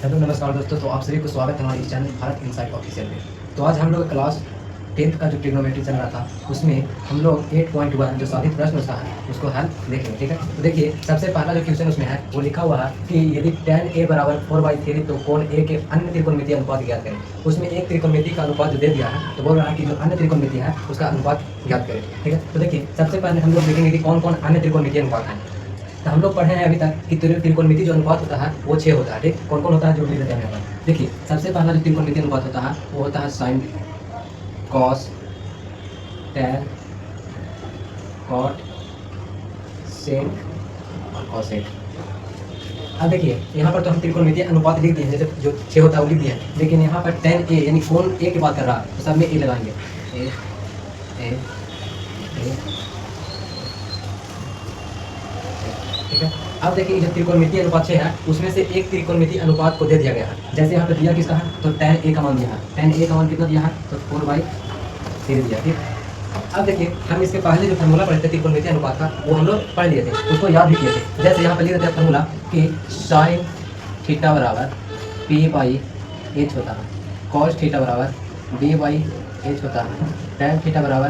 Hello नमस्कार दोस्तों। तो आप सभी को स्वागत है हमारे इस चैनल भारत इनसाइट ऑफिशियल में। तो आज हम लोग क्लास 10th का जो ट्रिग्नोमेट्री चल रहा था उसमें हम लोग 8.1 जो साधित प्रश्न उसका है उसको हल देखेंगे। ठीक है, तो देखिए सबसे पहला जो क्वेश्चन उसमें है वो लिखा हुआ है कि यदि tan a बराबर 4/3 तो कोण a के अन्य त्रिकोणमितीय अनुपात ज्ञात करें। उसमें एक त्रिकोणमिति का अनुपात जो दे दिया है तो बोल रहा है कि जो अन्य त्रिकोणमिति है उसका अनुपात ज्ञात करें। ठीक है, तो देखिए सबसे पहले हम लोग देखेंगे कि कौन कौन अन्य त्रिकोणमितीय अनुपात है। तो हम लोग पढ़े हैं अभी तक कि त्रिकोणमिति जो अनुपात होता है वो 6 होता है। ठीक, कौन कौन होता है जो लिख देते हैं यहाँ पर। देखिए सबसे पहला जो त्रिकोणमिति अनुपात होता है वो होता है साइन, कॉस, टैन, कॉट, सेक और कॉसेक। अब देखिए यहाँ पर तो हम त्रिकोणमितीय अनुपात लिख दिए हैं, जैसे जो 6 होता है वो लिख दिए हैं, लेकिन यहाँ पर tan a यानी कोण a की बात कर रहा है तो सब में a लगाएंगे। ए ठीक है। अब देखिए जो त्रिकोणमितीय अनुपात 6 है उसमें से एक त्रिकोणमितीय अनुपात को दे दिया गया है। जैसे यहाँ पे दिया किसका है तो tan a का मान दिया है। tan a का मान कितना दिया है तो 4/3 दिया। ठीक, अब देखिए हम इसके पहले जो फार्मूला पढ़े थे त्रिकोणमितीय अनुपात का वो हम लोग पढ़ लिए थे, उसको याद भी किए थे। जैसे यहाँ पे लिख देते हैं फार्मूला कि साइन थीटा बराबर p/h होता है, कॉस थीटा बराबर b/h होता है, टैन थीटा बराबर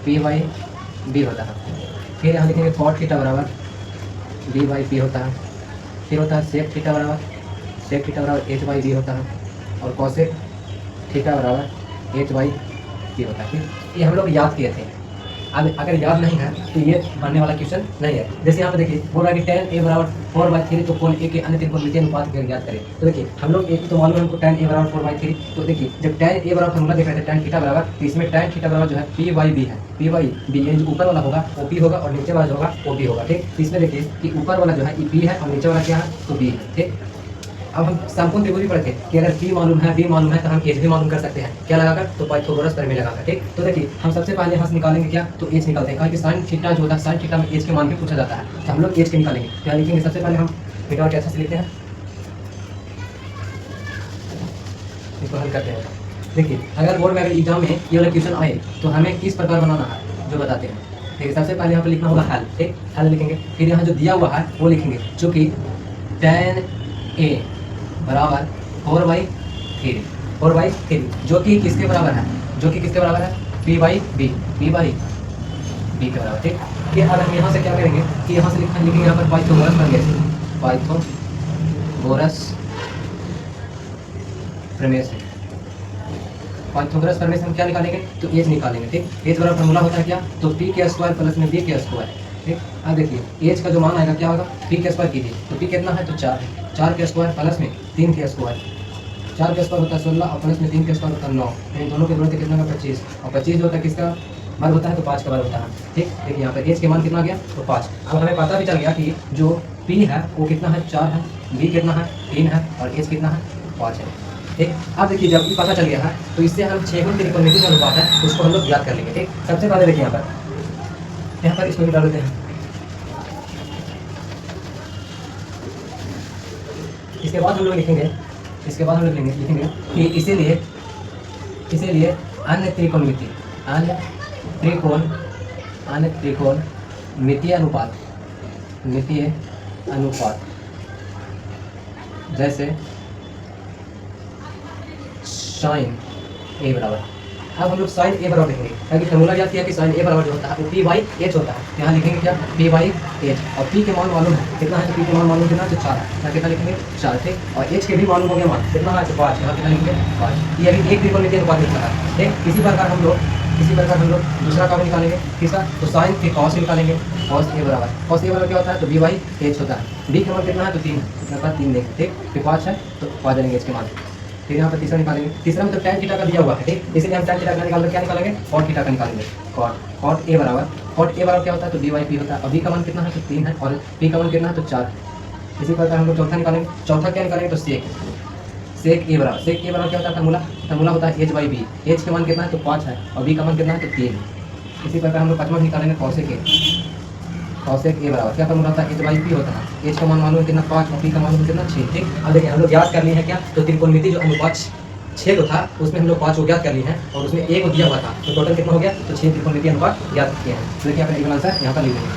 p/b होता है। फिर यहाँ लिखेंगे कॉट थीटा बराबर b/p होता है। फिर होता है सेक थीटा बराबर h/b होता है और कॉसेक थीटा बराबर h/p होता है। ठीक, ये हम लोग याद किए थे। अब अगर याद नहीं है तो ये बनने वाला क्वेश्चन नहीं है। जैसे यहाँ पे देखिए बोल रहा है कि tan a बराबर 4/3 तो कोण a के अन्य त्रिकोणमितीय अनुपात को ज्ञात करें। तो देखिए हम लोग एक तो मालूम है हमको tan a बराबर 4/3। तो देखिए जब tan a बराबर फार्मूला देख रहे थे tan थीटा बराबर, तो इसमें tan थीटा बराबर जो है p/b है। p/b यानी जो ऊपर वाला होगा वो p होगा और नीचे वाला जो होगा वो b होगा। ठीक, तो इसमें देखिए कि ऊपर वाला जो है ये p है और नीचे वाला क्या है तो b है। ठीक, अब हम संपूर्ण त्रिभुज भी पढ़ते कि अगर p मालूम है b मालूम है तो हम h भी मालूम कर सकते हैं। क्या लगाकर तो पाइथागोरस प्रमेय लगाकर। ठीक, तो देखिए हम सबसे पहले यहाँ से निकालेंगे क्या तो h निकालते हैं, कहा कि साइन थीटा जो होता है साइन थीटा में h के मान भी पूछा जाता है, तो हम लोग h के निकालेंगे। क्या लिखेंगे सबसे पहले हम मिटा के अच्छा से लिखते हैं, इसको हल करते हैं। देखिए अगर बोर्ड में अगर एग्जाम में ये वाला क्वेश्चन आए तो हमें किस प्रकार बनाना है जो बताते हैं। देखिए सबसे पहले यहाँ पर लिखना होगा हल। ठीक, हल लिखेंगे, फिर यहाँ जो दिया हुआ है वो लिखेंगे जो कि tan a बराबर 4/3 जो कि किसके बराबर है, जो कि किसके बराबर है p/b के बराबर। ठीक, कि अब हम यहाँ से क्या करेंगे कि यहाँ से लिखेंगे यहाँ पर पाइथागोरस प्रमेय से पाइथागोरस प्रमेय से हम क्या निकालेंगे तो एच निकालेंगे। ठीक, एच बराबर फार्मूला होता है क्या तो p² प्लस में b²। ठीक, अब देखिए एच का जो मान आएगा क्या होगा p² कीजिए तो p कितना है तो 4 है, 4² प्लस में 3²। 4² होता है 16 और प्लस में 3² होता है 9, यानी दोनों के जोड़ते कितना का 25 और 25 जो होता है किसका वर्ग होता है तो 5 का वर्ग होता है। ठीक, देखिए यहाँ पर एच के मान कितना गया तो 5। अब हमें पता भी चल गया कि जो p है वो कितना है 4 है, b कितना है 3 है और h कितना है 5 है। ठीक, अब देखिए जब ये पता चल गया है तो इससे हम 6 त्रिकोणमिति का अनुपात है उसको हम लोग याद कर लेंगे। ठीक, सबसे पहले देखिए यहाँ पर इसको निकाल देते हैं। इसके बाद हम लोग लिखेंगे कि इसीलिए अन्य त्रिकोणमितीय अनुपात जैसे साइन a बराबर। अब हम लोग साइन a बराबर लिखेंगे ताकि फार्मूला याद किया कि साइन a बराबर जो होता है वो p/h होता है। यहाँ लिखेंगे क्या p/h और p के मान मालूम है कितना है तो p के मान मालूम कितना है तो 4 है, यहाँ कितना लिखेंगे 4। ठीक, और h के भी मालूम हो गया मान कितना है तो 5, यहाँ कितना लिखेंगे 5। ये अभी एक त्रिकोणमितीय अनुपात लिखा है। ठीक, इसी प्रकार हम लोग दूसरा काम निकालेंगे किसका तो साइन के कॉस निकालेंगे। कॉस a बराबर क्या होता है तो b/h होता है। b का मान कितना है तो 3, यहाँ पर 3 देंगे। ठीक, फिर 5 है तो 5 देंगे h के मान। फिर यहाँ पर तीसरा निकालेंगे, तीसरा में तो tan थीटा का दिया हुआ है। ठीक, इसलिए हम tan थीटा का निकाल क्या निकालेंगे cot थीटा का निकालेंगे। cot a बराबर क्या होता है तो b/p होता है और b का मान कितना है तो 3 है और p का मान कितना है तो 4। इसी प्रकार हम लोग चौथा निकालेंगे, चौथा क्या निकालेंगे तो सेक a बराबर क्या होता है फार्मूला होता है h/b। h के मान कितना है तो 5 है और b का मान कितना है तो 3। इसी प्रकार हम लोग पाँचवा निकालेंगे कॉसेक a बराबर क्या फार्मूला होता है h/p होता है। h का मान मालूम है कितना 5 और p का मान कितना 6। ठीक, अब देखिए हम लोग याद कर लिए हैं क्या तो त्रिकोणमिति जो अनुपात 6 को था उसमें हम लोग 5 को ज्ञात कर लिए हैं और उसमें 1 को दिया हुआ था तो टोटल कितना हो गया तो 6 त्रिकोणमिति अनुपात ज्ञात किए हैं। तो देखिए अपना आंसर यहाँ पर लिख देंगे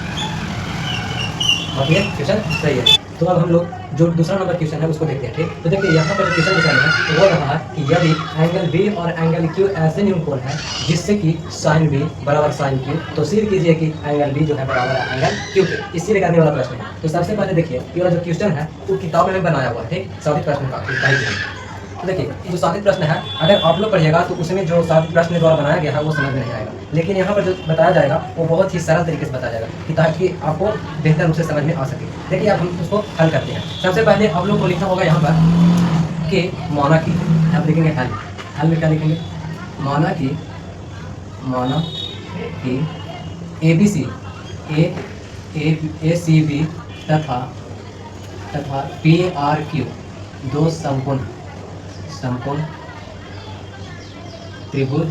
और ये क्वेश्चन सही है। तो अब हम लोग जो दूसरा नंबर क्वेश्चन है उसको देखते हैं। ठीक, तो देखिए यहाँ पर जो क्वेश्चन पूछा गया है वो रहा है कि यदि एंगल बी और एंगल क्यू ऐसे न्यून है जिससे कि साइन बी बराबर साइन क्यू, तो सिद्ध कीजिए कि एंगल बी जो है बराबर है एंगल क्यू के। इससे करने वाला प्रश्न है। तो सबसे पहले देखिए ये वाला जो क्वेश्चन है वो किताब में बनाया हुआ है। ठीक, साधित प्रश्न का। तो देखिए जो साधित प्रश्न है अगर आप लोग पढ़िएगा तो उसमें जो साधित प्रश्न द्वारा बनाया गया है वो समझ में नहीं आएगा, लेकिन यहाँ पर जो बताया जाएगा वो बहुत ही सरल तरीके से बताया जाएगा कि ताकि आपको बेहतर रूप से समझ में आ सके। देखिए अब हम उसको हल करते हैं। सबसे पहले आप लोग को लिखना होगा यहाँ पर कि माना कि, आप लिखेंगे हल में क्या लिखेंगे, माना कि ABC ACB तथा PRQ दो समकोण त्रिभुज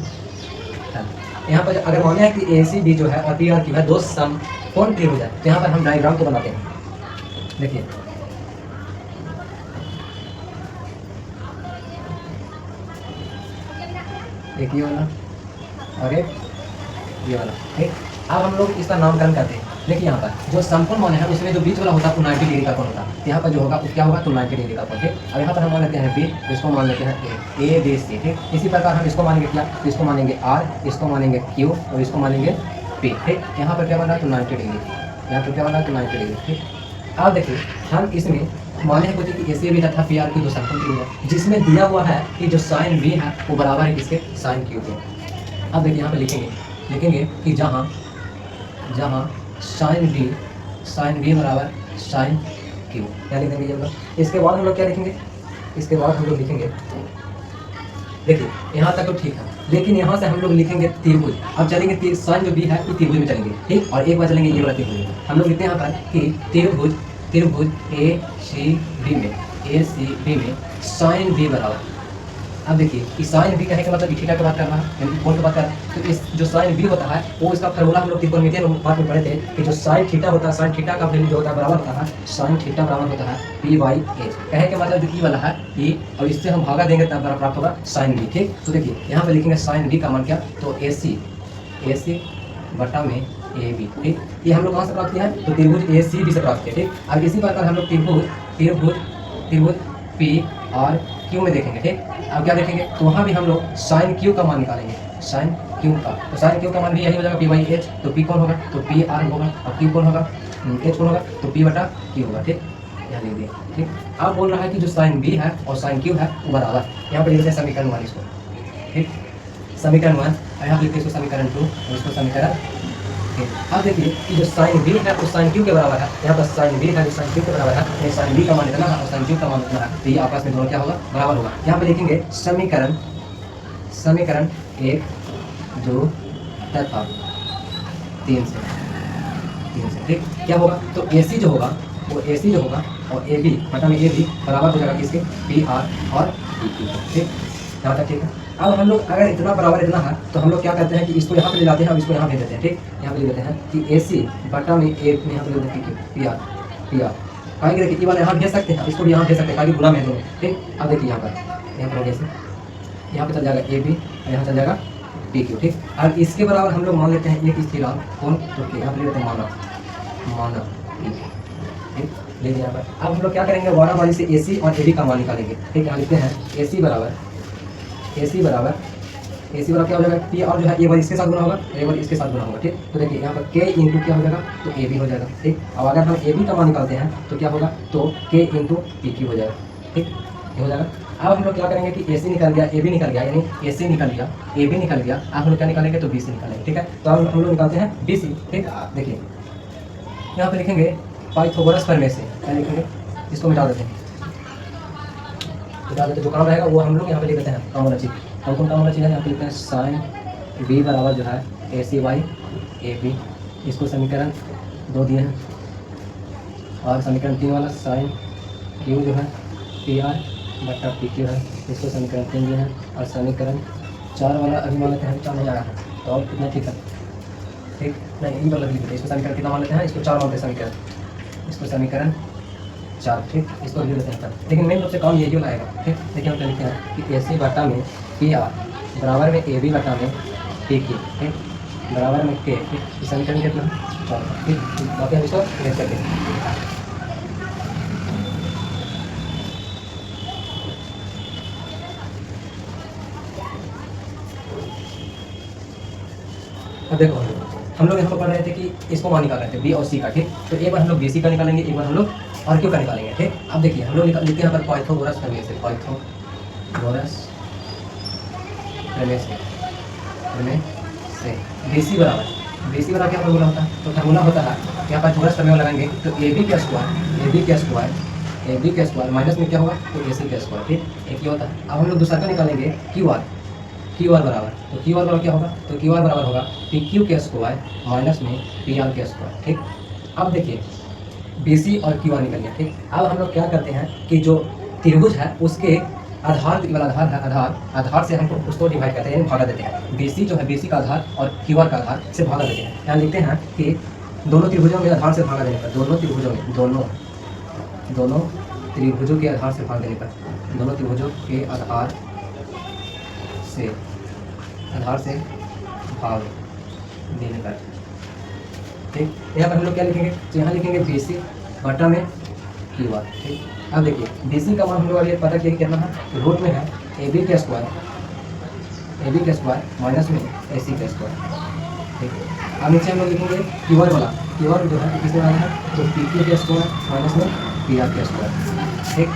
है। यहाँ पर अगर माने है कि ACB जो है और PRQ है दो समकोण त्रिभुज है, तो यहाँ पर हम डायग्राम को बनाते हैं। देखिए एक ये वाला और एक ये वाला। ठीक, अब हम लोग इसका नामकरण करते हैं। देखिए यहाँ पर जो समकोण मान है उसमें जो बीच वाला होता है वो 90 डिग्री का कोण होता है। यहाँ पर जो होगा क्या होगा तो 90 डिग्री का कोण। ठीक, अब यहाँ पर हम मान लेते हैं बी, इसको मान लेते हैं ए बी सी। ठीक, इसी प्रकार हम इसको मानेंगे क्या, इसको मानेंगे आर, इसको मानेंगे क्यू और इसको मानेंगे पी। ठीक, यहाँ पर क्या बना है तो 90 डिग्री, यहाँ पर क्या बना है तो 90 डिग्री। ठीक, अब देखिए हम इसमें माने हैं कि ऐसे भी तथा PRQ दो समकोण त्रिभुज है जिसमें दिया हुआ है कि जो साइन बी है वो बराबर है किसके, साइन क्यू के। अब देखिए यहाँ पे लिखेंगे कि जहाँ साइन बी बराबर साइन क्यू, क्या लिख देंगे ये लोग। इसके बाद हम लोग क्या लिखेंगे, इसके बाद हम लोग लिखेंगे, देखिए यहाँ तक तो ठीक है, लेकिन यहाँ से हम लोग लिखेंगे त्रिभुज। अब चलेंगे साइन जो बी है ये त्रिभुज में चलेंगे। ठीक, और एक बार चलेंगे ये वाला त्रिभुज। हम लोग लिखते हैं यहाँ पर कि त्रिभुज ACB में साइन बी बराबर। अब देखिए कि साइन बी कहने का मतलब थीटा की बात कर रहा है, यानी कोण की बात कर रहा है। तो इस जो साइन बी होता है वो इसका फार्मूला हम लोग त्रिकोणमितीय अनुपात में पढ़े थे कि जो साइन थीटा होता है, साइन थीटा का वैल्यू जो होता है बराबर होता है, साइन थीटा बराबर होता है P/H। कहने का मतलब जो ई वाला है ई, और इससे हम भागा देंगे तब प्राप्त होगा साइन बी। ठीक, तो देखिए यहाँ पे लिखेंगे साइन बी का मान क्या, तो AC बटा में AB। ठीक, ये हम लोग कहाँ से प्राप्त किया है तो त्रिभुज ACB से प्राप्त किया। ठीक, अब इसी प्रकार हम लोग त्रिभुज PRQ में देखेंगे। ठीक, अब क्या देखेंगे तो वहाँ भी हम लोग साइन क्यू का मान निकालेंगे, साइन क्यू का। तो साइन क्यू का मान भी यही हो जाएगा P/H। तो P कौन होगा तो PR होगा, और Q कौन होगा H कौन होगा तो P बटा Q होगा। ठीक, यहाँ लिख दिए। ठीक, अब बोल रहा है कि जो साइन B है और साइन Q है वो बराबर, यहाँ पर लिखते हैं समीकरण 1 इसको। ठीक, समीकरण 1, यहाँ पर लिखते हैं इसको समीकरण 2 और इसको समीकरण। अब देखिए कि जो साइन बी है वो साइन क्यू के बराबर है। यहाँ पर साइन बी है जो साइन क्यू के बराबर है, ये साइन बी का मान इतना है और साइन क्यू का मान इतना है, तो ये आपस में दोनों क्या होगा बराबर होगा। यहाँ पे लिखेंगे समीकरण 1 2 तथा 3 से। ठीक, क्या होगा तो AC जो होगा वो AC जो होगा और AB बटा में AB बराबर हो जाएगा किसके, PR और PQ। ठीक, यहाँ तक ठीक है। अब हम लोग अगर इतना बराबर इतना है तो हम लोग क्या करते हैं कि इसको यहाँ पे ले लाते हैं और इसको यहाँ भेज देते हैं। ठीक, यहाँ पे लिख देते हैं कि AC बटा में एक में यहाँ पे लिख देते हैं PR कहेंगे। देखिए ये वाला यहाँ भेज सकते हैं, इसको भी यहाँ भेज सकते हैं ताकि गुना में दोनों। ठीक, अब देखिए यहाँ पर हो गया, यहाँ पे चल जाएगा AB और यहाँ चल जाएगा PQ। ठीक, और इसके बराबर हम लोग मान लेते हैं एक स्थिरांक कौन, तो यहाँ पे ले लेते हैं माना। ठीक, ले यहाँ पर अब हम लोग क्या करेंगे, वारावारी से AC और AB का मान निकालेंगे। ठीक, यहाँ लिखते हैं AC बराबर क्या हो जाएगा, P और जो है एक बार इसके साथ गुना होगा, एक बार इसके साथ गुना होगा। ठीक, तो देखिए यहाँ पर K इंटू क्या हो जाएगा तो AB हो जाएगा। ठीक, अब अगर हम AB का मान निकालते हैं तो क्या होगा तो K इंटू PQ हो जाएगा। ठीक, ये हो जाएगा। अब हम लोग क्या करेंगे कि AC निकल गया, AB निकल गया, यानी AC निकल गया, AB निकल गया। अब हम लोग क्या निकालेंगे तो BC निकालेंगे। ठीक है, तो अब हम लोग निकालते हैं BC। ठीक, देखिए यहाँ पे लिखेंगे पाइथागोरस प्रमेय से, क्या लिखेंगे, इसको मिटा देते हैं, जो काम रहेगा वो हम लोग यहाँ पे लिख देते हैं कॉमन चीज। और कौन कॉमन चीज है, यहाँ पे लिखते हैं साइन B बराबर जो है AC/AB। इसको समीकरण 2 दिए हैं, और समीकरण 3 वाला साइन Q जो है PR बटा PQ है, इसको समीकरण 3 दिए हैं। और समीकरण 4 वाला अभी मान लेते हैं 4 नहीं आया है तो और कितना ठीक है। ठीक, नहीं ई वाला लिख देते हैं, इसको समीकरण कितना मान लेते हैं, इसको 4 मानते हैं समीकरण, इसको समीकरण 4। ठीक, इसको लिख देते हैं, लेकिन मेन रूप से काम यही आएगा। ठीक, देखिए हम क्या लिखते हैं कि AC बटा में PR बराबर में AB बटा में PQ। ठीक, बराबर में K। ठीक, इस समीकरण कितना 4। ठीक, बाकी हम इसको लिख करते हैं। अब देखो हम लोग यहाँ पर पढ़ रहे थे कि इसको मान निकाल रहे थे बी और सी का, ठीक। तो एक बार हम लोग बी सी का निकालेंगे, एक बार हम लोग और क्यू का निकालेंगे, ठीक। अब देखिए हम लोग लिखते हैं यहाँ पर पाइथागोरस प्रमेय से, पाइथागोरस प्रमेय से बी सी बराबर क्या फॉर्मूला होता है, तो फॉर्मूला होता है यहाँ पर पाइथागोरस प्रमेय लगाएंगे तो ए बी का स्क्वायर माइनस में क्या होगा तो ए सी का स्क्वायर, ठीक। एक ये होता है। अब हम लोग दूसरा का निकालेंगे क्यू आर बराबर, तो क्यू आर बराबर क्या होगा, तो क्यू आर बराबर होगा पी क्यू के स्क्वायर माइनस में पी आर के स्क्वायर, ठीक। अब देखिए बी सी और क्यू आर निकल गया, ठीक। अब हम लोग क्या करते हैं कि जो त्रिभुज है उसके आधार वाला आधार से हम उसको डिवाइड करते हैं, यानी भागा देते हैं। बी सी जो है, बी सी का आधार और क्यू आर का आधार से भागा देते हैं। यहाँ लिखते हैं कि दोनों त्रिभुजों में आधार से भागा देने पर, दोनों त्रिभुजों के आधार से भाग देने पर, दोनों त्रिभुजों के आधार से भाग देने पर, ठीक। यहाँ पर हम लोग क्या लिखेंगे, तो यहाँ लिखेंगे बी सी बटा में क्यू आर, ठीक। अब देखिए बी सी का मान हम लोग ये पता कितना है, तो रूट में है ए बी का स्क्वायर माइनस में ए सी का स्क्वायर, ठीक। अब नीचे हम लोग लिखेंगे क्यू आर वाला, क्यू आर जो है किसमें आया है, तो पी क्यू का स्क्वायर माइनस में पी आर का स्क्वायर, ठीक।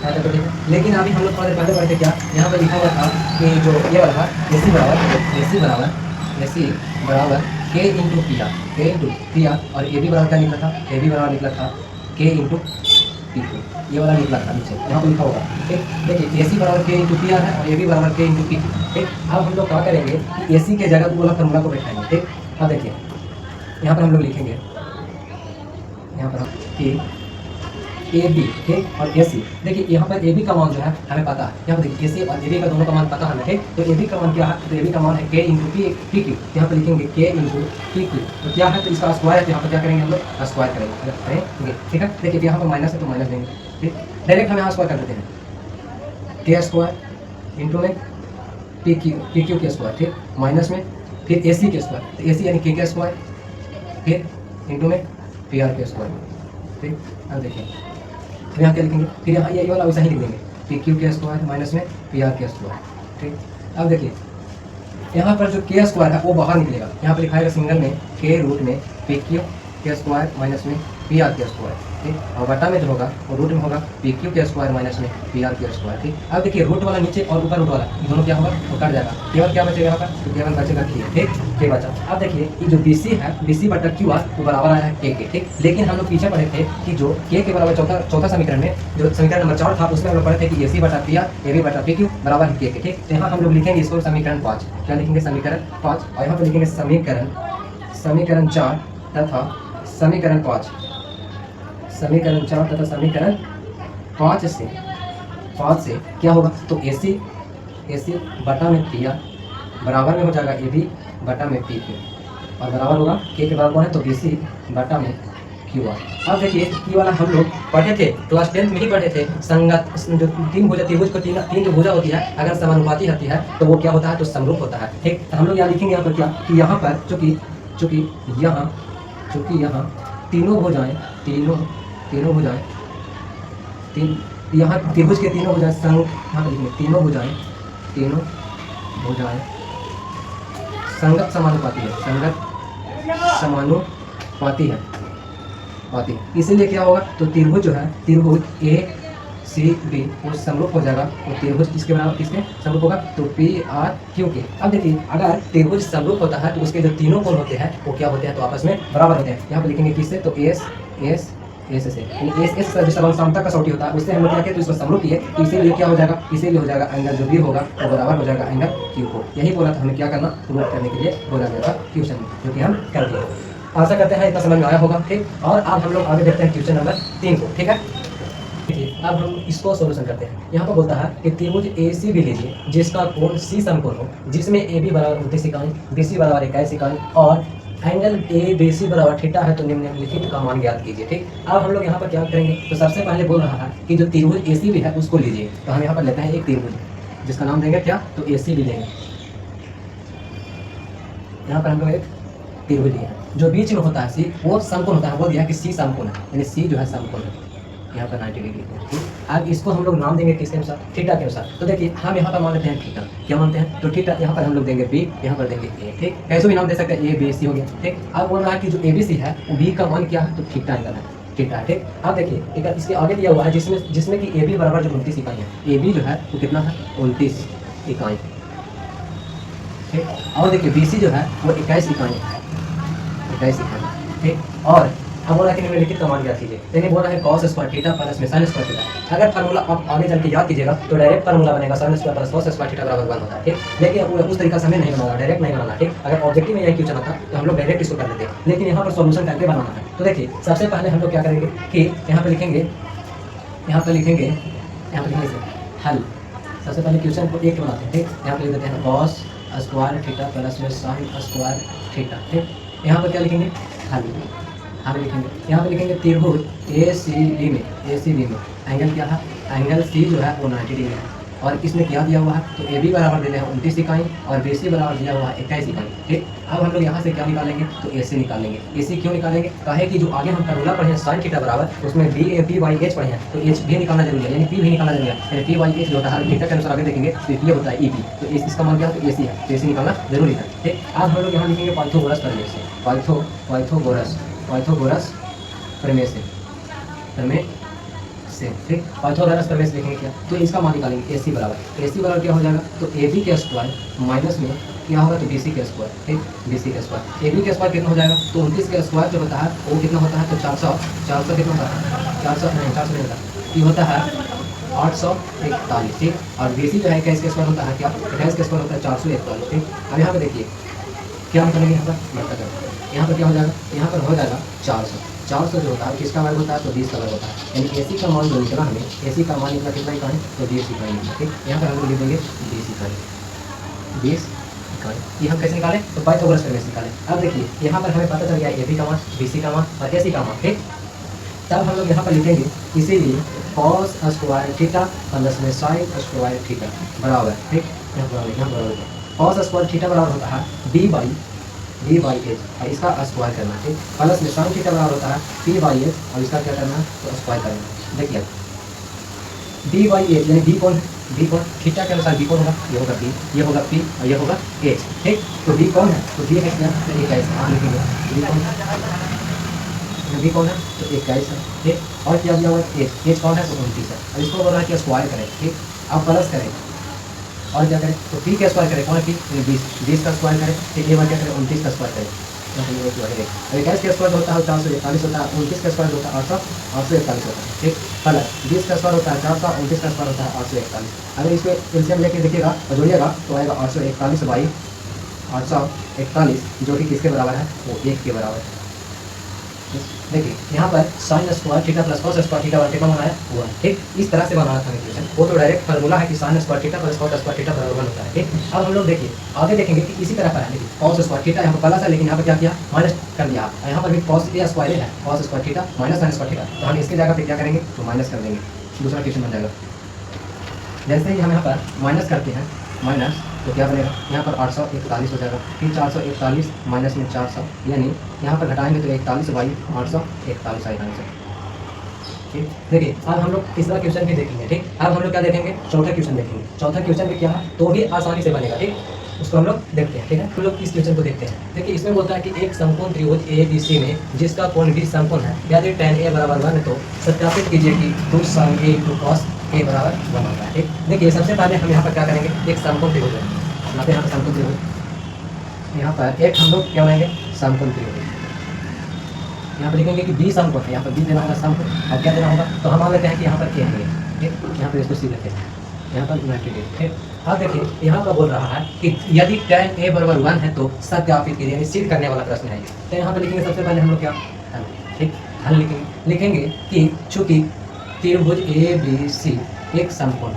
ऐसा तो ठीक है। लेकिन अभी हम लोग थोड़ा देर पहले पढ़े थे क्या, यहाँ पर लिखा हुआ था कि जो ये वाला था ए सी बराबर के इंटू पी आर, और ए बी बराबर क्या निकला था, ए बी बराबर निकला था के इंटू पी क्यू, ये वाला निकला था नीचे यहाँ पर लिखा होगा, ठीक। देखिए ए सी बराबर के इंटू पी आर है और ए बी बराबर के इंटू पी क्यू, ठीक। अब हम लोग क्या करेंगे कि ए सी के जगह वाला फॉर्मूला को बैठाएंगे, ठीक। अब देखिए यहाँ पर हम लोग लिखेंगे, यहाँ पर कि ए बी, ठीक, और ए सी। देखिए यहाँ पर ए बी का मान जो है हमें पता है, यहाँ पर देखिए ए सी और ए बी का दोनों का मान पता है हमें, ठीक। तो ए बी का मान क्या है, तो ए बी का मान है के इंटू पी क्यू, यहाँ पर लिखेंगे के इंटू पी क्यू, तो क्या है, तो इसका स्क्वायर है, तो यहाँ पर क्या करेंगे हम लोग स्क्वायर करेंगे, ठीक है। देखिए यहाँ पर माइनस है तो माइनस देंगे, ठीक। डायरेक्ट हम यहाँ स्क्वायर कर देते हैं, के स्क्वायर इंटू में पी क्यू के स्क्वायर, ठीक, माइनस में फिर ए सी के स्क्वायर, तो ए सी यानी के स्क्वायर, फिर इंटू में पी आर के स्क्वायर, ठीक। अब देखिए तो यहाँ क्या लिखेंगे, फिर यहाँ ये वाला वैसा ही लिख देंगे पी क्यू के स्क्वायर माइनस में पी आर के स्क्वायर, ठीक। अब देखिए यहाँ पर जो के स्क्वायर है वो बाहर निकलेगा, यहाँ पर लिखा है सिंगल में के रूट में पी क्यू के स्क्वायर माइनस में पी आर के स्क्वायर, ठीक। और बटा में जो होगा वो रूट में होगा पी क्यू के स्क्वायर माइनस में पी आर के स्क्वायर, ठीक। अब देखिए रूट वाला नीचे और ऊपर रूट वाला दोनों क्या होगा, वो कट जाएगा, केवल क्या बचेगा यहाँ पर, तो केवल बचेगा के, ठीक, के बचा। अब देखिए ये जो बी सी है, बी सी बटा क्यू आर वो बराबर आया है के, ठीक। लेकिन हम लोग पीछे पढ़े थे कि जो के बराबर चौथा समीकरण में जो समीकरण नंबर 4 था उसमें हम लोग पढ़े थे कि ए सी बटा पी आर ए बी बटा पी क्यू बराबर है के, ठीक। तो यहाँ हम लोग लिखेंगे इसको समीकरण 5, क्या लिखेंगे समीकरण 5, और यहाँ पर लिखेंगे समीकरण 4 तथा समीकरण 5 समीकरण 5 से क्या होगा, तो ए सी बटा में पी आर बराबर में हो जाएगा ए बी बटा में पी क्यू, और बराबर होगा के बराबर कौन है, तो बी सी बटा में क्यू आर। अब देखिए क्यू वाला हम लोग पढ़े थे क्लास 10 में ही पढ़े थे, संगत जो त्रिभुज को तीन जो भुजा होती है अगर समानुपाती होती है तो वो क्या होता है, तो समरूप होता है, ठीक। तो हम लोग यहाँ लिखेंगे यहाँ पर क्या कि यहाँ पर चूँकि यहाँ तीनों भुजाएं यहाँ त्रिभुज के तीनों भुजाएं यहाँ पर लिखेंगे तीनों भुजाएं संगत समानुपाती है, इसीलिए क्या होगा, तो त्रिभुज जो है त्रिभुज ए सी बी वो समरूप हो जाएगा, वो त्रिभुज किसके बराबर किसके समरूप होगा, तो पी आर क्यू के। अब देखिए अगर त्रिभुज समरूप होता है तो उसके जो तीनों कोण होते हैं वो क्या होते हैं, तो आपस में बराबर होते हैं। यहाँ पर लिखेंगे किससे, तो एस से यानी एस जो समानता का कसौटी होता है उससे हम लोग क्या किया, तो इसको समरूप किए, तो इसीलिए क्या हो जाएगा, इसीलिए हो जाएगा एंगल जो भी होगा वो बराबर हो जाएगा एंगल क्यू को। यही बोला था हमें क्या करना, प्रूव करने के लिए बोला गया था क्वेश्चन में, जो कि हम कर दिए। आशा करते हैं इतना समझ में आया होगा, ठीक। और अब हम लोग आगे देखते हैं क्वेश्चन नंबर 3 को, ठीक है। अब हम इसको सोल्यूशन करते हैं। यहाँ पर बोलता है कि त्रिभुज ए सी भी लीजिए जिसका कोण सी समकोण हो, जिसमें ए बी बराबर 29 इकाई, बी सी बराबर 21 इकाई और एंगल ए बी सी बराबर थीटा है, तो निम्नलिखित का मान ज्ञात कीजिए, ठीक। अब हम लोग यहाँ पर क्या करेंगे, तो सबसे पहले बोल रहा है कि जो त्रिभुज ए सी भी है उसको लीजिए, तो हम यहाँ पर लेते हैं एक त्रिभुज जिसका नाम देंगे क्या, तो ए सी भी लेंगे। यहाँ पर हम लोग एक त्रिभुज लिया है, जो बीच में होता है सी वो समकोण होता है, वो दिया कि सी समकोण है, यानी सी जो है समकोण है, यहाँ पर 90 डिग्री है। अब इसको हम लोग नाम देंगे किसके अनुसार, थीटा के अनुसार। तो देखिए हम यहाँ पर मान लेते हैं थीटा, क्या मानते हैं, तो थीटा यहाँ पर हम लोग देंगे बी, यहाँ पर देंगे ए, ठीक। कैसे भी नाम दे सकते हैं, ए बी सी हो गया, ठीक। अब बोल रहा है कि जो ए बी सी है वो बी का मान क्या है, तो थीटा एंगल है, थीटा है, ठीक। अब देखिए एक इसके आगे दिया हुआ है जिसमें कि ए बी बराबर जो 29 इकाई है, ए बी जो है वो कितना है, 29 इकाई, ठीक। और देखिए बी सी जो है वो 21 इकाई है, 21 इकाई, ठीक। और अब बोला कि निम्नलिखित का मान ज्ञात कीजिए, यानी बोल रहा है cos स्क्वायर थीटा प्लस में sin स्क्वायर थीटा। अगर फार्मूला आप आगे चल के याद कीजिएगा तो डायरेक्ट फार्मूला बनेगा sin square plus cos square theta बराबर 1 होता है, ठीक। लेकिन उस तरीका से हमें नहीं बनाना, डायरेक्ट नहीं बनाना, ठीक। अगर ऑब्जेक्टिव में यही क्यों चला था तो हम लोग डायरेक्ट इसको कर लेते हैं, लेकिन यहाँ पर सॉल्यूशन करके बनाना है। तो देखिए सबसे पहले हम लोग क्या करेंगे कि यहाँ पे लिखेंगे हल। सबसे पहले क्वेश्चन को एक बनाते हैं, ठीक। यहाँ पे लिख देते हैं cos स्क्वायर थीटा प्लस में sin स्क्वायर थीटा, ठीक। यहाँ पर क्या लिखेंगे, हल लिखेंगे। यहाँ पे लिखेंगे त्रिभुज ए सी डी में एंगल क्या है, एंगल सी जो है वो 90 डिग्री है, और किसने क्या दिया हुआ है, तो ए बी बराबर दे रहे हैं 29 इकाई और बी सी बराबर दिया हुआ है 21 इकाई, ठीक। अब हम लोग यहाँ से क्या निकालेंगे, तो ए सी निकालेंगे। ए सी क्यों निकालेंगे, कहे कि जो आगे हम फार्मूला पढ़े हैं साइन थीटा बराबर, उसमें पी बाई एच पढ़े हैं, तो एच भी निकालना जरूरी है, यानी पी भी निकालना जरूरी है, यानी पी बाई एच जो होता है थीटा के अनुसार आगे देखेंगे तो ये होता है ई पी, तो इसका मान क्या है, तो ए सी है, तो ए सी निकालना जरूरी है, ठीक। आज हम लोग यहाँ लिखेंगे पाइथागोरस प्रमेय से, पाइथागोरस प्रमेय से, ठीक। पाइथागोरस प्रमेय से लिखेंगे क्या, तो इसका मान निकालेंगे AC बराबर क्या हो जाएगा, तो AB के स्क्वायर माइनस में क्या होगा, तो BC के स्क्वायर, ठीक। BC के स्क्वायर, AB के स्क्वायर कितना हो जाएगा, तो 29 के स्क्वायर जो होता है वो कितना होता है, तो 400 कितना होता है, 400 नहीं होता, ये होता है 841, ठीक। और BC जो है 21 के स्क्वायर होता है क्या, 21 के स्क्वायर होता है 441, ठीक। अब यहाँ पे देखिए क्या निकालेंगे, यहाँ पर बढ़ता करें, यहाँ पर क्या हो जाएगा, यहाँ पर हो जाएगा 400 जो होता है किसका वर्ग होता है, तो 20 का वर्ग होता है, यानी AC का मान जो निकला हमें, AC का मान निकला कितना इकाई, तो 20 इकाई निकला, ठीक। यहाँ पर हम लोग लिख देंगे 20 इकाई, ये हम कैसे निकालें, तो पाइथागोरस प्रमेय से निकालें। अब देखिए यहाँ पर हमें पता चल गया AB का मान, BC का मान और AC का मान, ठीक। तब हम लोग यहाँ पर लिखेंगे इसीलिए cos स्क्वायर थीटा प्लस में sin स्क्वायर थीटा बराबर, ठीक। यहाँ बराबर cos स्क्वायर थीटा बराबर होता है b बाई एच और इसका स्क्वायर करना, ठीक। प्लस में साइन थीटा बराबर होता है p बाई एच और इसका क्या करना है, तो स्क्वायर करना। देखिए b बाई एच यानी b कौन है, b कौन, थीटा के अनुसार b कौन होगा, ये होगा b, ये होगा p और ये होगा h, ठीक। तो b कौन है, तो b है क्या, तो 21 आप लिखेंगे, b कौन है, b कौन है, तो 21 है, ठीक। और क्या दिया हुआ है, h कौन है, तो 29 है, और इसको बोल रहा है कि स्क्वायर करें, ठीक। अब प्लस करें और क्या करें, तो p का स्क्वायर करें, कौन है p, 20 का स्क्वायर करें, ठीक। ये बार क्या करें, 29 का स्क्वायर करें, और 21 का स्क्वायर होता है 441 होता है, 29 का स्क्वायर होता है 841 होता है, ठीक। प्लस 20 का स्क्वायर होता है 400, 29 का स्क्वायर होता है 841। अगर इसको एलसीएम लेके देखिएगा और जोड़िएगा तो आएगा 841 बाई 841 जो कि किसके बराबर है, वो 1 के बराबर है। देखिए यहाँ पर sine square theta plus cos square theta बराबर कितना बनाया हुआ है, ठीक। इस तरह से बनाना था इक्वेशन, वो तो डायरेक्ट फार्मूला है कि sine square theta plus cos square theta बराबर 1 होता है, ठीक। अब हम लोग देखिए आगे देखेंगे कि इसी तरह पर है, देखिए cos स्क्वायर थीटा यहाँ पर प्लस है, लेकिन यहाँ पर क्या किया, माइनस कर दिया। यहाँ पर भी cos ए स्क्वायर है, cos square theta minus sine square theta, तो हम इसकी जगह पे क्या करेंगे, तो माइनस कर देंगे, दूसरा क्वेश्चन बन जाएगा। जैसे ही हम यहाँ पर माइनस करते हैं माइनस, तो क्या बनेगा, यहाँ पर 841 हो जाएगा, फिर 441 माइनस में 400, यानी यहाँ पर घटाएंगे तो 41 बाई 841 आएगा आंसर, ठीक। देखिए अब हम लोग तीसरा क्वेश्चन भी देखेंगे, ठीक। अब हम लोग क्या देखेंगे, चौथा क्वेश्चन देखेंगे। चौथा क्वेश्चन भी क्या है, तो भी आसानी से बनेगा, ठीक। उसको हम लोग देखते हैं, ठीक है। तो लोग इस क्वेश्चन को देखते हैं। देखिए इसमें बोलता है कि एक समकोण त्रिभुज ABC में जिसका कोण भी समकोण है, यदि tan A बराबर 1 है तो सत्यापित कीजिए कि 2 sin A × cos A बराबर 1 होता है, ठीक। देखिए सबसे पहले हम यहाँ पर क्या करेंगे, एक समकोण त्रिभुज है, यहाँ पर समकोण त्रिभुज, यहाँ पर एक हम लोग क्या बनाएंगे, समकोण त्रिभुज। यहाँ पर लिखेंगे कि B समकोण है, यहाँ पर B देना होगा समकोण, और क्या देना होगा, तो हम मान लेते हैं कि यहाँ पर A है, ठीक। यहाँ पर इसको C लेते हैं, यहाँ पर 90 डिग्री, ठीक। अब देखिए यहाँ पर बोल रहा है कि यदि tan A बराबर 1 है तो सत्यापित कीजिए, यानी सिद्ध करने वाला प्रश्न है ये। तो यहाँ पर लिखेंगे सबसे पहले हम लोग क्या, हल, ठीक। हल लिखेंगे कि चूंकि त्रिभुज ABC एक समकोण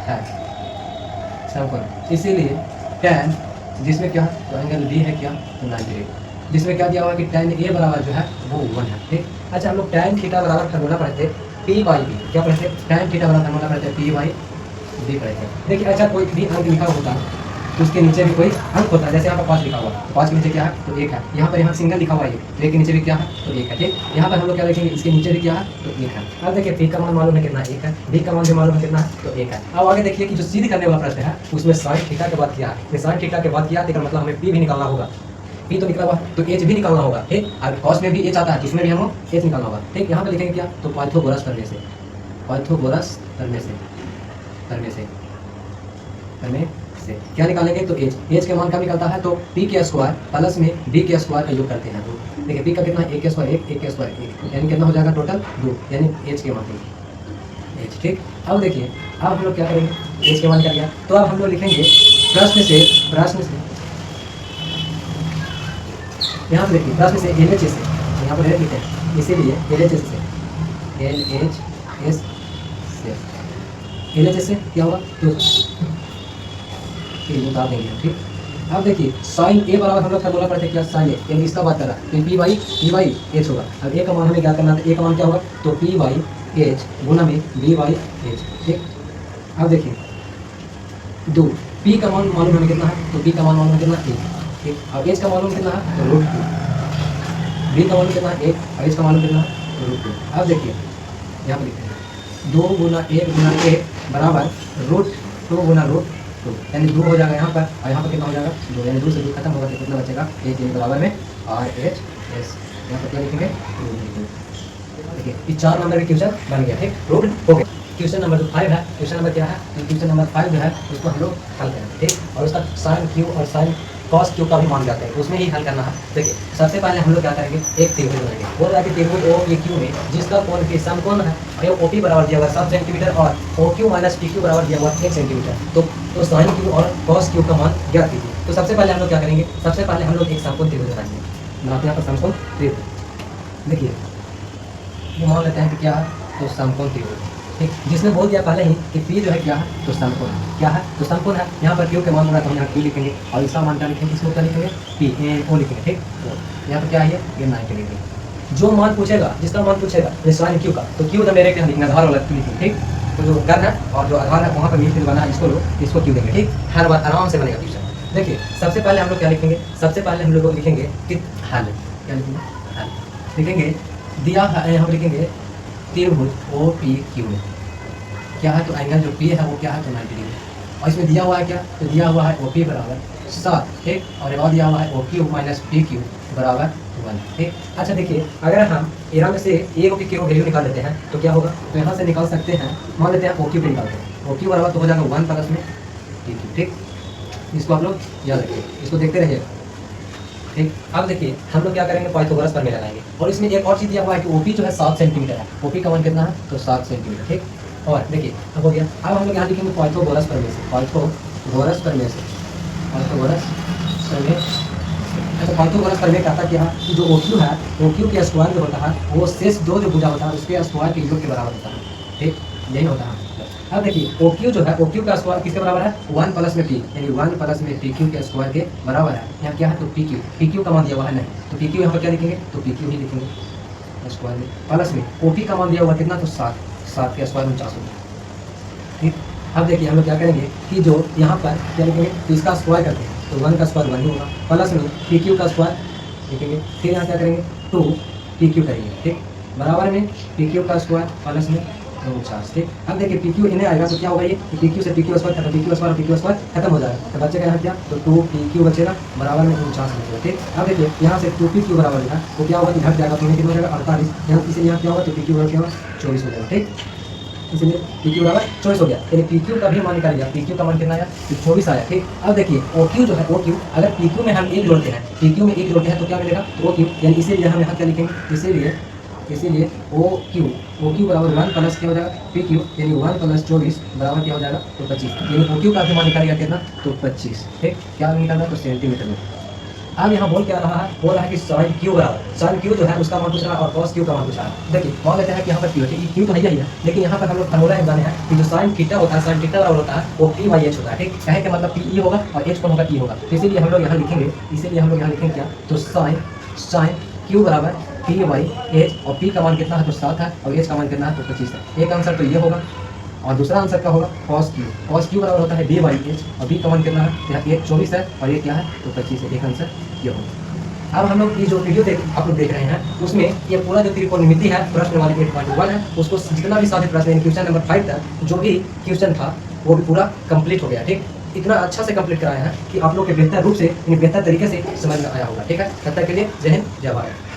है, समकोण, इसीलिए tan जिसमें क्या, तो एंगल B है क्या, तो 90 डिग्री, जिसमें क्या दिया हुआ है कि tan A बराबर जो है वो 1 है, ठीक। अच्छा हम लोग tan थीटा बराबर फार्मूला पढ़ते थे P बाई B, क्या पढ़ते हैं, tan थीटा बराबर फार्मूला पढ़ते हैं P बाई B पढ़ते हैं। देखिए अच्छा कोई भी अंक लिखा होता तो उसके नीचे भी कोई अंक होता है। जैसे यहाँ पर 5 लिखा हुआ है, तो 5 के नीचे क्या है, तो 1 है। यहाँ पर यहाँ सिंगल लिखा हुआ है, तो 1 के नीचे भी क्या है, तो 1 है। ठीक, यहाँ पर हम लोग क्या देखेंगे, इसके नीचे भी क्या है, तो 1 है। अब देखिए पी का मान मालूम है कितना, 1 है। डी का मान भी मालूम है कितना है, तो 1 है। अब आगे देखिए कि जो सिद्ध करने वाला प्रश्न है उसमें साइन थीटा के बाद किया है। साइन थीटा के बाद किया तो मतलब हमें पी भी निकालना होगा। पी तो निकला हुआ तो एच भी निकालना होगा। ठीक, और कॉस में भी एच आता है, इसमें भी हम एच निकालना होगा। ठीक, यहाँ पे लिखेंगे क्या, तो पाइथागोरस करने से, पाइथागोरस करने से क्या निकालेंगे, तो एच के मान का निकलता है, तो पी के स्क्वायर प्लस में डी के स्क्वायर का योग करते हैं। तो देखिए पी का कितना है, 1 के स्क्वायर 1, 1 के स्क्वायर 1, यानी कितना हो जाएगा टोटल 2, यानी एच के मान एच। ठीक, अब देखिए अब हम लोग क्या करेंगे, एच के मान क्या लिया, तो अब हम लोग लिखेंगे प्रश्न से यहाँ पे देखिए प्रश्न से एल एच एस से, यहाँ पर लिखते हैं, इसीलिए एल एच एस से क्या होगा, तो बता देंगे। ठीक, अब देखिए साइन ए बराबर हम लोग क्या बोला पड़ता है, क्या साइन ए, यानी इसका बात कर रहा है, तो पी बाई एच होगा। अब ए का मान हमें क्या करना था, ए का मान क्या होगा, तो पी बाई एच गुना में बी बाई एच। ठीक, अब देखिए 2 पी का मान मालूम हमें कितना है, तो पी का मान मालूम है कितना 1। ठीक, अब एच का मालूम कितना है, तो √2। बी का मालूम कितना है 1, और एच का मालूम कितना है √2। अब देखिए यहाँ पर लिखते हैं 2 गुना 1 गुना 1 बराबर √2 गुना √2, यानी 2 हो जाएगा यहाँ पर, और यहाँ पर कितना हो जाएगा 2, यानी 2 से 2 खत्म होगा तो कितना बचेगा 1, यानी बराबर में RHS। यहाँ पर क्या लिखेंगे, देखिए ये 4 नंबर का क्वेश्चन बन गया। ठीक, रूट हो गया। क्वेश्चन नंबर 5 है, क्वेश्चन नंबर क्या है, तो क्वेश्चन नंबर 5 जो है उसको हम लोग हल करेंगे। ठीक, और उसका साइन क्यू और साइन कॉस क्यू का भी मान जाते हैं, उसमें ही हल करना है। देखिए सबसे पहले हम लोग क्या करेंगे, एक त्रिभुज बनाएंगे। बोल रहा है कि त्रिभुज ओ पी क्यू में जिसका कोण के समकोण है, ओ पी बराबर दिया हुआ 7 सेंटीमीटर और O Q minus P Q बराबर दिया हुआ 1 सेंटीमीटर, तो साइन क्यू और कॉस क्यू का मान ज्ञात कीजिए। तो सबसे पहले हम लोग क्या करेंगे, सबसे पहले हम लोग एक समकोण त्रिभुज बनाएंगे। बनाते हैं यहाँ पर समकोण त्रिभुज। देखिए ये मान लेते हैं कि क्या है, तो समकोण त्रिभुज। ठीक, जिसने बोल दिया पहले ही कि पी जो है क्या है, तो समकोण है। क्या है, तो समकोण है। यहाँ पर क्यू के मान होगा तो हम यहाँ क्यू लिखेंगे, और इसका मान क्या लिखेंगे, इसको क्या लिखेंगे, पी ओ लिखेंगे। ठीक, तो यहाँ पर क्या है, ये 90 डिग्री। जो मान पूछेगा, जिसका मान पूछेगा साइन क्यू का, तो क्यू तो मेरे क्या लिखेंगे, आधार वाला क्यू लिखेंगे। ठीक, तो जो घर है और जो आधार है वहाँ पर मिल बना है, इसको क्यू देंगे। ठीक, हर बार आराम से बनेगा क्वेश्चन। देखिए सबसे पहले हम लोग क्या लिखेंगे, सबसे पहले हम लोग लिखेंगे कि हल, क्या लिखेंगे, हल लिखेंगे। दिया है यहाँ पर लिखेंगे त्रिभुज ओ पी क्यू में क्या है, तो एंगल जो पी है वो क्या है, तो 90 डिग्री। और इसमें दिया हुआ है क्या, तो दिया हुआ है ओ पी बराबर 7। ठीक, और एक और दिया हुआ है O Q minus P Q बराबर 1। ठीक, अच्छा देखिए अगर हम यहाँ में से ए की क्यू वैल्यू निकाल लेते हैं तो क्या होगा, तो यहाँ से निकाल सकते हैं, मान लेते हैं ओ क्यू पे निकालते हैं, ओ क्यू बराबर तो हो जाएगा 1 प्लस में पी क्यू। ठीक, इसको आप लोग याद रखिए, इसको देखते रहिए। ठीक, अब देखिए हम लोग क्या करेंगे, पाइथागोरस प्रमेय लगाएंगे। और इसमें एक और चीज़ दिया हुआ है कि ओपी जो है 7 सेंटीमीटर है, ओपी का मान कितना है, तो 7 सेंटीमीटर। ठीक, और देखिए अब हो गया। अब हम लोग यहाँ लिखेंगे पाइथागोरस प्रमेय से, पाइथागोरस प्रमेय से, पाइथागोरस प्रमेय। अच्छा पाइथागोरस प्रमेय कहता क्या है कि जो ओ क्यू है, ओ क्यू के स्क्वायर जो होता है वो शेष 2 जो भुजा होता है उसके स्क्वायर के योग के बराबर होता है। ठीक, यही होता है। अब देखिए ओ क्यू जो है, ओ क्यू का स्क्वायर किसके बराबर है, 1 प्लस में पी, यानी 1 प्लस में पी क्यू के स्क्वायर के बराबर है। यहाँ क्या है, तो पी क्यू का मान दिया हुआ है नहीं, तो पी क्यू यहाँ पर क्या लिखेंगे, तो पी क्यू ही लिखेंगे स्क्वायर में, प्लस में ओ पी का मान दिया हुआ कितना, तो 7 के स्क्वायर 49 होगा। ठीक, अब देखिए हम लोग क्या करेंगे कि जो यहाँ पर क्या लिखेंगे, तो इसका स्क्वायर करते हैं, तो 1 का स्क्वायर 1 ही होगा, प्लस में पी क्यू का स्क्वायर लिखेंगे, फिर यहाँ क्या करेंगे 2 पी क्यू करेंगे। ठीक, बराबर में पी क्यू का स्क्वायर प्लस में 49। ठीक, अब देखिए पी क्यू इन्हें आएगा तो क्या होगा, ये पी क्यू से पी क्यू स्क्वायर खत्म, पी क्यू स्क्वायर खत्म हो जाएगा, तो बचेगा यहाँ क्या, तो 2 पी क्यू बचेगा बराबर में 49 बचेगा। ठीक, अब देखिए यहाँ से 2 पी क्यू बराबर है तो क्या होगा, घट जाएगा, तो कितना हो जाएगा 48, यहाँ इसीलिए यहाँ क्या होगा, तो पी क्यू बराबर क्या होगा 24 हो जाएगा। ठीक, इसलिए पी क्यू बराबर 24 हो गया, यानी पी क्यू का भी मान निकाल लिया, पी क्यू का मान कितना आया, 24 आया। ठीक, अब देखिए ओ क्यू जो है, ओ क्यू अगर पी क्यू में हम 1 जोड़ते हैं, पी क्यू में 1 जोड़ते हैं तो क्या मिलेगा, तो ओ क्यू, यानी इसीलिए हम यहाँ क्या लिखेंगे, इसीलिए ओ क्यू बराबर 1 प्लस क्या हो जाएगा, पी क्यू, यानी 1 प्लस 24 बराबर क्या हो जाएगा, तो 25, यानी ओ क्यू का भी मान निकालेगा कितना, तो 25। ठीक, क्या निकालना है, तो सेंटीमीटर में। अब यहाँ बोल क्या रहा है, बोल रहा है कि साइन क्यू बराबर, साइन क्यू जो है उसका मान पूछ रहा है और कॉस क्यू का मान पूछ रहा है। देखिए मान लेते हैं कि यहाँ पर क्यू है, क्यू तो यही है, लेकिन यहाँ पर हम लोग फॉर्मूला बनाए हैं कि जो साइन थीटा होता है, साइन थीटा बराबर होता है वो पी बाई एच होता है। ठीक, कहे कि मतलब पी ई होगा और एच कौन होगा, ई होगा, तो इसीलिए हम लोग यहाँ लिखेंगे, क्या, तो साइन क्यू बराबर पी बाई एच, और पी का मान कितना है, तो 7 है, और एच का मान कितना है, तो 25 है। एक आंसर तो ये होगा और दूसरा आंसर क्या होगा cos क्यू। cos क्यू बराबर होता है b बाई एच, और b का मान कितना है, यहाँ एक 24 है और ये क्या है तो 25 है। एक आंसर ये होगा। अब हम लोग ये जो वीडियो आप लोग देख रहे हैं उसमें ये पूरा जो त्रिकोणमिति है प्रश्न वाली 8.1 है, उसको जितना भी सारे प्रश्न क्वेश्चन नंबर 5 तक जो भी क्वेश्चन था वो भी पूरा कंप्लीट हो गया। ठीक, इतना अच्छा से कंप्लीट कराया है कि आप लोग के बेहतर रूप से बेहतर तरीके से समझ में आया होगा। ठीक है, तब तक के लिए जय हिंद जय भारत।